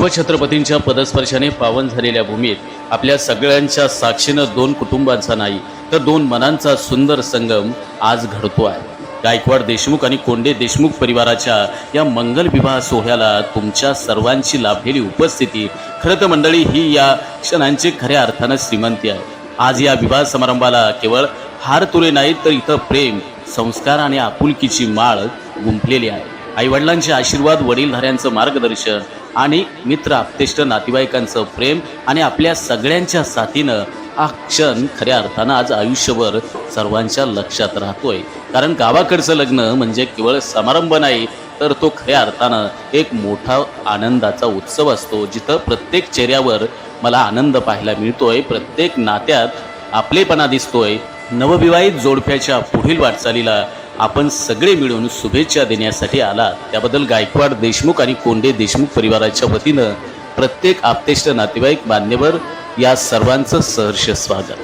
शिवछत्रपतींच्या पदस्पर्शाने पावन झालेल्या भूमीत आपल्या सगळ्यांच्या साक्षीनं दोन कुटुंबांचा नाही तर दोन मनांचा सुंदर संगम आज घडतो आहे। गायकवाड देशमुख आणि कोंडे देशमुख परिवाराच्या या मंगल विवाह सोहळ्याला तुमच्या सर्वांची लाभलेली उपस्थिती खरं तर मंडळी ही या क्षणांची खऱ्या अर्थानं श्रीमंती आहे। आज या विवाह समारंभाला केवळ हार तुरे नाहीत तर इथं प्रेम, संस्कार आणि आपुलकीची माळ गुंफलेली आहे। आईवडिलांचे आशीर्वाद, वडीलधाऱ्यांचं मार्गदर्शन आणि मित्र आप्तेष्ट नातेवाईकांचं प्रेम आणि आपल्या सगळ्यांच्या साथीनं हा क्षण खऱ्या अर्थानं आज आयुष्यभर सर्वांच्या लक्षात राहतोय। कारण गावाकडचं लग्न म्हणजे केवळ समारंभ नाही तर तो खऱ्या अर्थानं एक मोठा आनंदाचा उत्सव असतो, जिथं प्रत्येक चेहऱ्यावर मला आनंद पाहायला मिळतोय, प्रत्येक नात्यात आपलेपणा दिसतोय। नवविवाहित जोडप्याच्या पुढील वाटचालीला आपण सगळे मिळून शुभेच्छा देण्यासाठी आलात, त्याबद्दल गायकवाड देशमुख आणि कोंडे देशमुख परिवाराच्या वतीनं प्रत्येक आप्तेष्ट नातेवाईक, मान्यवर या सर्वांचं सहर्ष स्वागत।